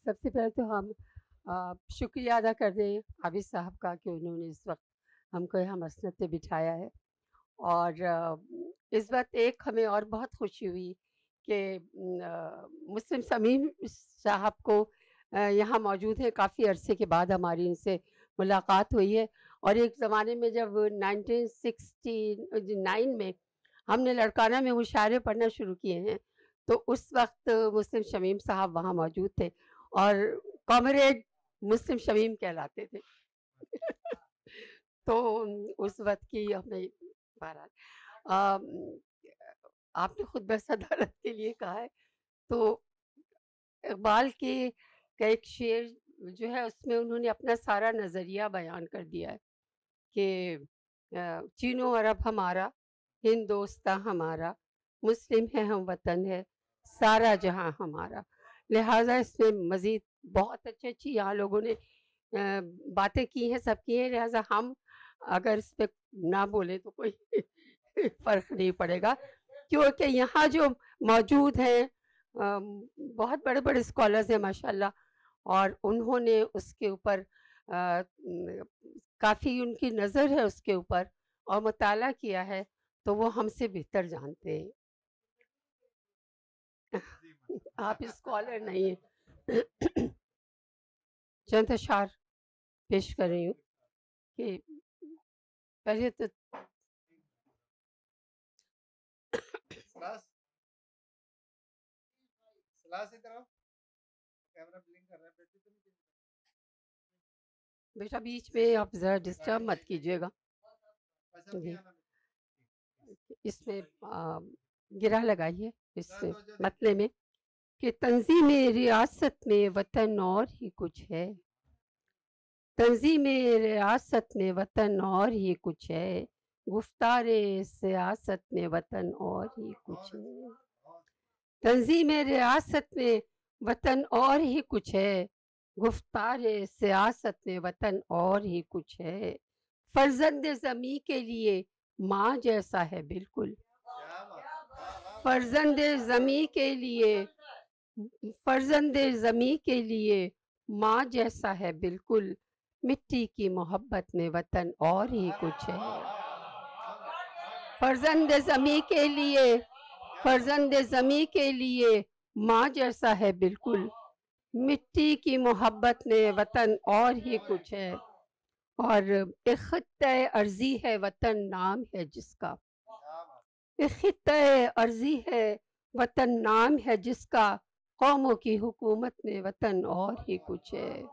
سب سے پہلے تو ہم شکریہ ادا کر دیں عابد صاحب کا کہ انہوں نے اس وقت ہم کو یہاں مسند پہ بٹھایا ہے. اور اس وقت ایک ہمیں اور بہت خوشی ہوئی کہ مسلم سمیم صاحب کو یہاں موجود ہیں. کافی عرصے کے بعد ہماری ان سے ملاقات ہوئی ہے. اور ایک زمانے میں جب 1969 میں ہم نے لڑکانہ میں مشاعرے پڑھنا شروع کیے ہیں تو اس وقت مسلم شمیم صاحب وہاں موجود تھے اور کامریڈ مسلم شمیم کہلاتے تھے. تو اس وقت کی ہمیں بہرحال آپ نے خود بس عدالت کے لیے کہا ہے تو اقبال کے کا ایک شعر جو ہے اس میں انہوں نے اپنا سارا نظریہ بیان کر دیا ہے کہ چین و عرب ہمارا، ہندوستاں ہمارا، مسلم ہے ہم وطن ہے سارا جہاں ہمارا. لہٰذا اس میں مزید بہت اچھی یہاں لوگوں نے باتیں کی ہیں، سب کی ہیں. لہٰذا ہم اگر اس پہ نہ بولیں تو کوئی فرق نہیں پڑے گا، کیونکہ یہاں جو موجود ہیں بہت بڑے بڑے اسکالرز ہیں ماشاءاللہ، اور انہوں نے اس کے اوپر کافی ان کی نظر ہے اس کے اوپر اور مطالعہ کیا ہے، تو وہ ہم سے بہتر جانتے ہیں. آپ اسکالر نہیں ہیں. چند اشعار پیش کر رہی ہوں کہ پہلے تو بیٹا بیچ میں آپ ذرا ڈسٹرب مت کیجیے گا. اس میں گرہ لگائیے اس مطلب میں کہ تنظیم ریاست میں وطن اور ہی کچھ ہے، تنظیم ریاست میں وطن اور ہی کچھ ہے، گفتار سیاست میں وطن اور ہی کچھ ہے. تنظیم ریاست میں وطن اور ہی کچھ ہے، گفتار سیاست میں وطن اور ہی کچھ ہے. فرزند زمیں کے لیے ماں جیسا ہے بالکل، فرزند زمیں کے لیے، فرزند زمیں کے لیے ماں جیسا ہے بالکل. مٹی کی محبت میں وطن اور ہی کچھ ہے. فرزند زمیں کے لیے، فرزند زمیں کے لیے ماں جیسا ہے بالکل. مٹی کی محبت میں وطن اور ہی کچھ ہے. اور ایک خطہ ارضی ہے وطن نام ہے جس کا، ایک خطہ ارضی ہے وطن نام ہے جس کا. قوموں کی حکومت میں وطن اور ہی کچھ ہے،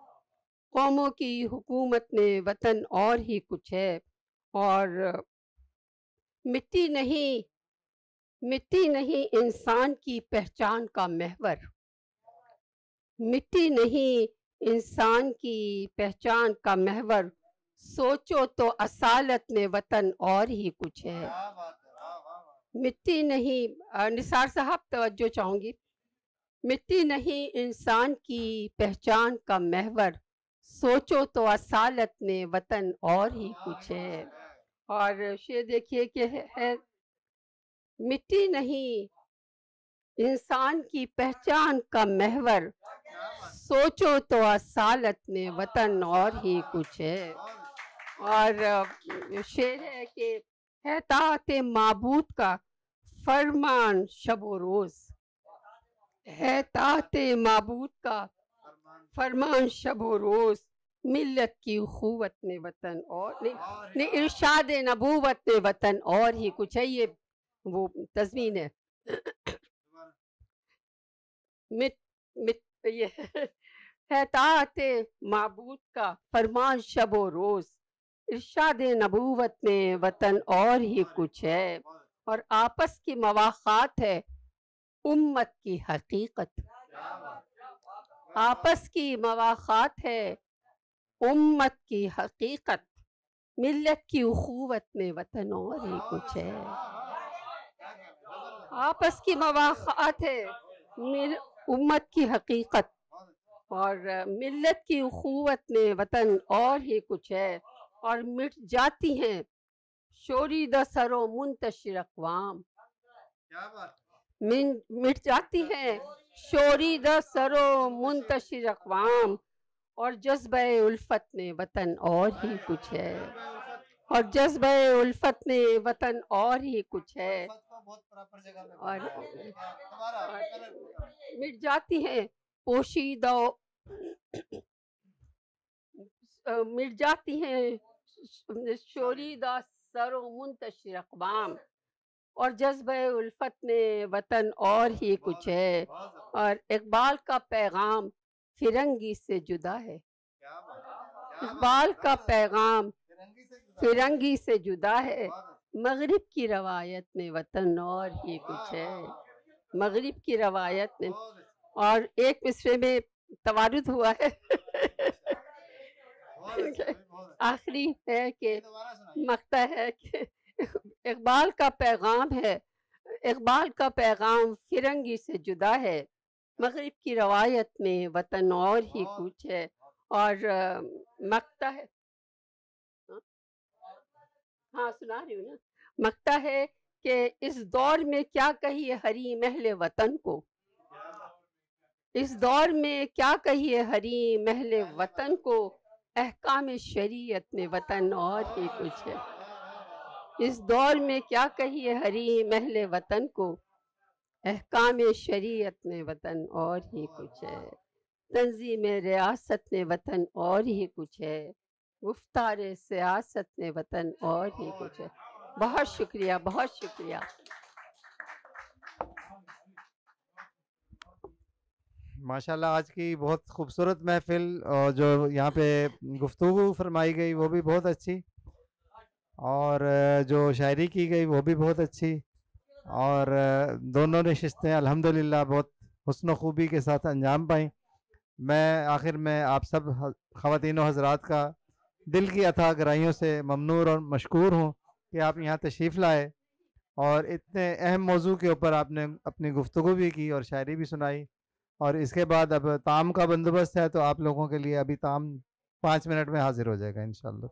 قوموں کی حکومت میں وطن اور ہی کچھ ہے. اور مٹی نہیں، مٹی نہیں انسان کی پہچان کا محور، مٹی نہیں انسان کی پہچان کا محور. سوچو تو اصالت میں وطن اور ہی کچھ ہے. مٹی نہیں، نثار صاحب توجہ چاہوں گی. مٹی نہیں انسان کی پہچان کا محور، سوچو تو اصالت میں وطن اور ہی کچھ ہے. اور شعر دیکھیے کہ ہے مٹی نہیں انسان کی پہچان کا محور، سوچو تو اصالت میں وطن اور ہی کچھ ہے. اور شعر ہے کہ ہے طاعت معبود کا فرمان شب و روز، ہے طاعت معبود کا فرمان شب و روز. ملت کی اخوت میں وطن اور نہیں، ارشاد نبوت میں وطن اور ہی کچھ ہے. یہ وہ تضمین ہے. یہ ہے طاعت معبود کا فرمان شب و روز، ارشاد نبوت میں وطن اور ہی کچھ ہے. اور آپس کی مواخات ہے امت کی حقیقت، آپس کی مواخات ہے امت کی حقیقت. ملت کی اخوت میں وطن اور ہی کچھ ہے. آپس کی مواخات ہے امت کی حقیقت، اور ملت کی اخوت میں وطن اور ہی کچھ ہے. اور مٹ جاتی ہیں شوریدہ سر و منتشر اقوام، مٹ جاتی ہیں شوریدہ سرو منتشر اقوام، اور جذبہ الفت میں وطن اور ہی کچھ ہے، اور جذبہ الفت میں وطن اور ہی کچھ ہے، اور مٹ جاتی ہیں پوشیدہ مٹ جاتی ہیں شوریدہ سر و منتشر اقوام، اور جذبہ الفت میں وطن اور ہی کچھ ہے، اور اقبال کا پیغام فرنگی سے جدا ہے، اقبال کا پیغام فرنگی سے جدا ہے، مغرب کی روایت میں وطن اور ہی کچھ ہے، مغرب کی روایت میں، اور ایک مصرے میں توارد ہوا ہے آخری ہے کہ مقطع ہے کہ اقبال کا پیغام ہے، اقبال کا پیغام فرنگی سے جدا ہے، مغرب کی روایت میں وطن اور ہی کچھ ہے، اور مقطع ہے، ہاں سنا رہی ہوں نا، مقطع ہے کہ اس دور میں کیا کہیے حریم اہل وطن کو، اس دور میں کیا کہیے حریم اہل وطن کو، احکام شریعت میں وطن اور ہی کچھ ہے، اس دور میں کیا کہیے حریم اہل وطن کو، احکام شریعت میں وطن اور ہی کچھ ہے، تنظیم ریاست میں وطن اور ہی کچھ ہے، گفتار سیاست میں وطن اور ہی کچھ ہے۔ بہت شکریہ، بہت شکریہ۔ ماشاءاللہ آج کی بہت خوبصورت محفل، اور جو یہاں پہ گفتگو فرمائی گئی وہ بھی بہت اچھی، اور جو شاعری کی گئی وہ بھی بہت اچھی، اور دونوں نشستیں الحمدللہ بہت حسن و خوبی کے ساتھ انجام پائیں۔ میں آخر میں آپ سب خواتین و حضرات کا دل کی عطا گرائیوں سے ممنون اور مشکور ہوں کہ آپ یہاں تشریف لائے، اور اتنے اہم موضوع کے اوپر آپ نے اپنی گفتگو بھی کی اور شاعری بھی سنائی، اور اس کے بعد اب طعام کا بندوبست ہے، تو آپ لوگوں کے لیے ابھی طعام 5 منٹ میں حاضر ہو جائے گا انشاءاللہ۔